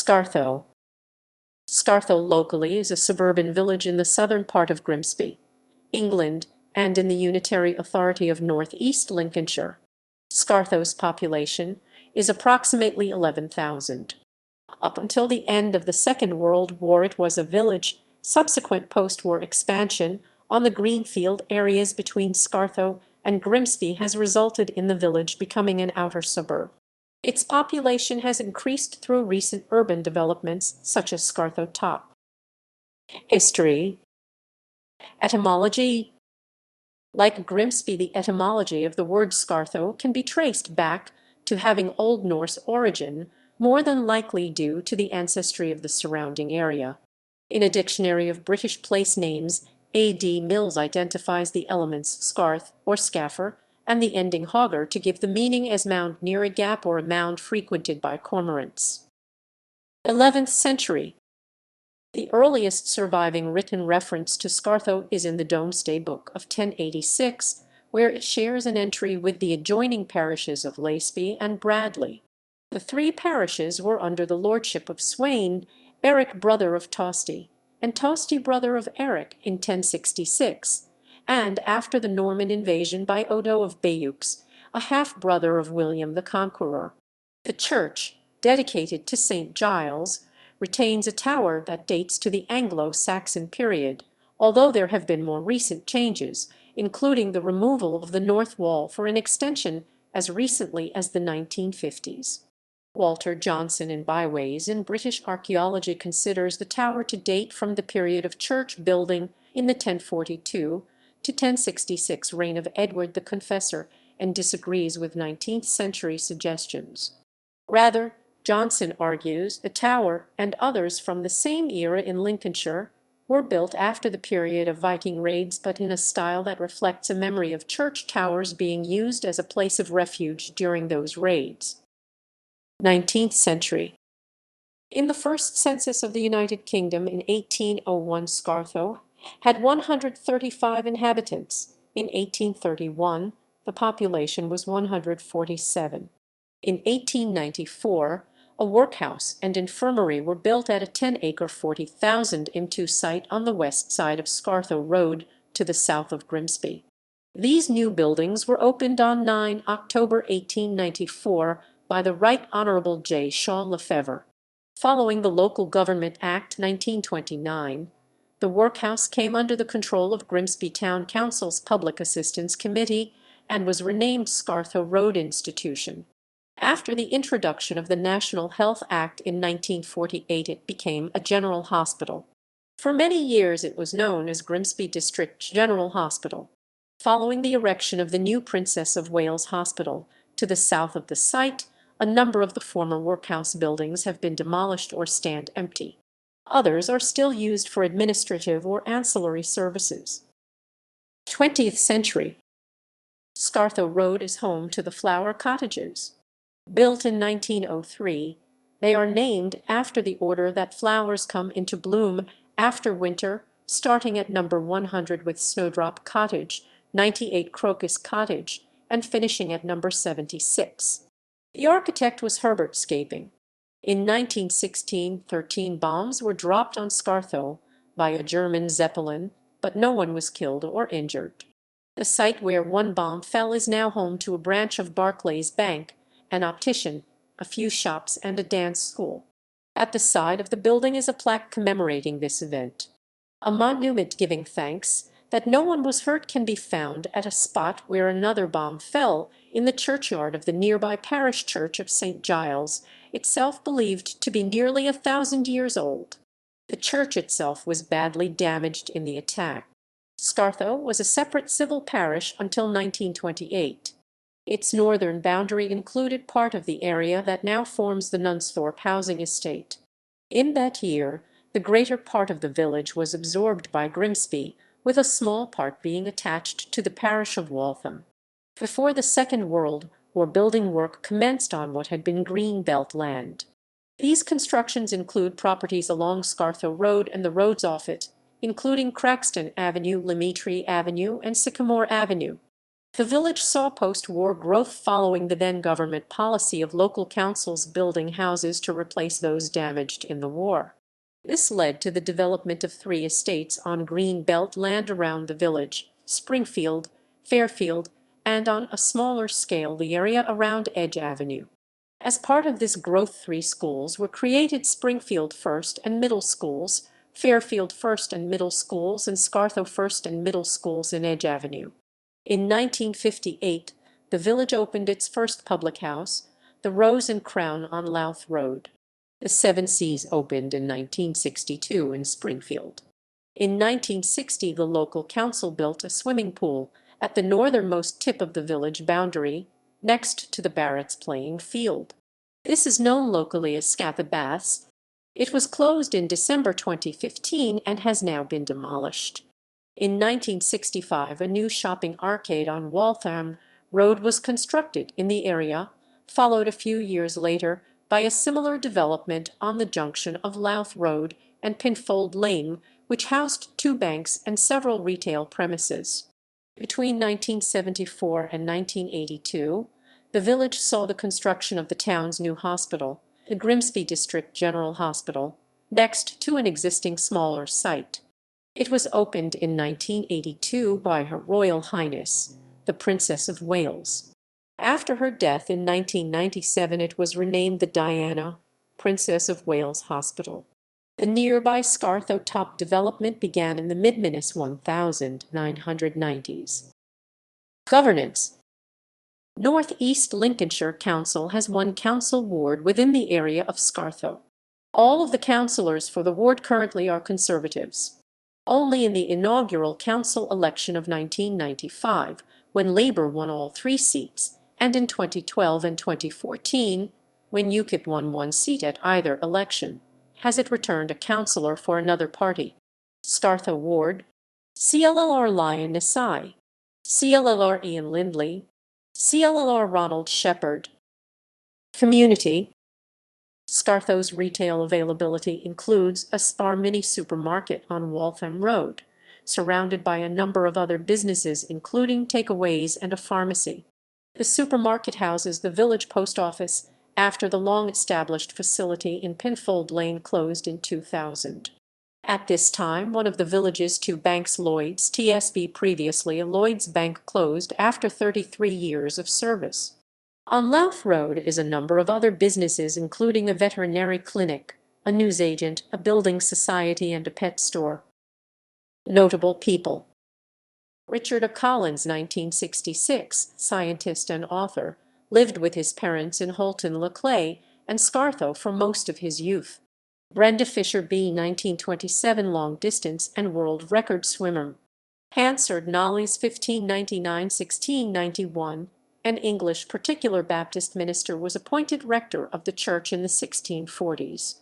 Scartho. Scartho locally is a suburban village in the southern part of Grimsby, England, and in the unitary authority of North East Lincolnshire. Scartho's population is approximately 11,000. Up until the end of the Second World War it was a village. Subsequent post-war expansion on the greenfield areas between Scartho and Grimsby has resulted in the village becoming an outer suburb. Its population has increased through recent urban developments such as Scartho Top. History. Etymology. Like Grimsby, the etymology of the word Scartho can be traced back to having Old Norse origin, more than likely due to the ancestry of the surrounding area. In a dictionary of British place names, A.D. Mills identifies the elements scarth or scaffer and the ending hogger to give the meaning as mound near a gap or a mound frequented by cormorants. 11th century. The earliest surviving written reference to Scartho is in the Domesday Book of 1086, where it shares an entry with the adjoining parishes of Laceby and Bradley. The three parishes were under the lordship of Sweyn, Eric brother of Tosti, and Tosti brother of Eric in 1066, and after the Norman invasion by Odo of Bayeux, a half-brother of William the Conqueror. The church, dedicated to St. Giles, retains a tower that dates to the Anglo-Saxon period, although there have been more recent changes, including the removal of the north wall for an extension as recently as the 1950s. Walter Johnson in Byways in British Archaeology considers the tower to date from the period of church building in the 1042 to 1066 reign of Edward the Confessor and disagrees with 19th century suggestions. Rather, Johnson argues the tower and others from the same era in Lincolnshire were built after the period of Viking raids but in a style that reflects a memory of church towers being used as a place of refuge during those raids. 19th century. In the first census of the United Kingdom in 1801, Scartho had 135 inhabitants. In 1831, the population was 147. In 1894, a workhouse and infirmary were built at a 10-acre 40,000 m2 site on the west side of Scartho Road to the south of Grimsby. These new buildings were opened on 9 October 1894 by the Right Honourable J. Shaw Lefevre. Following the Local Government Act 1929, the workhouse came under the control of Grimsby Town Council's Public Assistance Committee and was renamed Scartho Road Institution. After the introduction of the National Health Act in 1948, it became a general hospital. For many years it was known as Grimsby District General Hospital. Following the erection of the new Princess of Wales Hospital to the south of the site, a number of the former workhouse buildings have been demolished or stand empty. Others are still used for administrative or ancillary services. 20th century. Scartho Road is home to the Flower Cottages. Built in 1903, they are named after the order that flowers come into bloom after winter, starting at number 100 with Snowdrop Cottage, 98 Crocus Cottage, and finishing at number 76. The architect was Herbert Scaping. In 1916, 13 bombs were dropped on Scartho by a German Zeppelin, but no one was killed or injured. The site where one bomb fell is now home to a branch of Barclays Bank, an optician, a few shops, and a dance school. At the side of the building is a plaque commemorating this event. A monument giving thanks that no one was hurt can be found at a spot where another bomb fell in the churchyard of the nearby parish church of St. Giles, itself believed to be nearly 1,000 years old. The church itself was badly damaged in the attack. Scartho was a separate civil parish until 1928. Its northern boundary included part of the area that now forms the Nunsthorpe housing estate. In that year, the greater part of the village was absorbed by Grimsby, with a small part being attached to the parish of Waltham. Before the Second World War, building work commenced on what had been greenbelt land. These constructions include properties along Scartho Road and the roads off it, including Craxton Avenue, Lemaitre Avenue, and Sycamore Avenue. The village saw post-war growth following the then government policy of local councils building houses to replace those damaged in the war. This led to the development of 3 estates on green belt land around the village: Springfield, Fairfield, and on a smaller scale the area around Edge Avenue. As part of this growth 3 schools were created: Springfield First and Middle Schools, Fairfield First and Middle Schools, and Scartho First and Middle Schools in Edge Avenue. In 1958, the village opened its first public house, the Rose and Crown on Louth Road. The Seven Seas opened in 1962 in Springfield. In 1960, the local council built a swimming pool at the northernmost tip of the village boundary, next to the Barrett's playing field. This is known locally as Scartho Baths. It was closed in December 2015 and has now been demolished. In 1965, a new shopping arcade on Waltham Road was constructed in the area, followed a few years later by a similar development on the junction of Louth Road and Pinfold Lane, which housed 2 banks and several retail premises. Between 1974 and 1982, the village saw the construction of the town's new hospital, the Grimsby District General Hospital, next to an existing smaller site. It was opened in 1982 by Her Royal Highness, the Princess of Wales. After her death in 1997, it was renamed the Diana, Princess of Wales Hospital. The nearby Scartho Top development began in the mid-1990s. Governance. North East Lincolnshire Council has 1 council ward within the area of Scartho. All of the councillors for the ward currently are Conservatives. Only in the inaugural council election of 1995, when Labour won all 3 seats, and in 2012 and 2014, when UKIP won 1 seat at either election, has it returned a councillor for another party. Scartho Ward: CLLR Lion Nasai, CLLR Ian Lindley, CLLR Ronald Shepherd. Community. Scartho's retail availability includes a Spar mini supermarket on Waltham Road, surrounded by a number of other businesses including takeaways and a pharmacy. The supermarket houses the village post office after the long-established facility in Pinfold Lane closed in 2000. At this time, one of the village's 2 banks, Lloyds TSB, previously a Lloyds Bank, closed after 33 years of service. On Louth Road is a number of other businesses including a veterinary clinic, a newsagent, a building society, and a pet store. Notable people. Richard A. Collins, 1966, scientist and author, lived with his parents in Holton-le-Clay and Scartho for most of his youth. Brenda Fisher B., 1927, long-distance and world record swimmer. Hansard Knollys, 1599–1691, an English particular Baptist minister, was appointed rector of the church in the 1640s.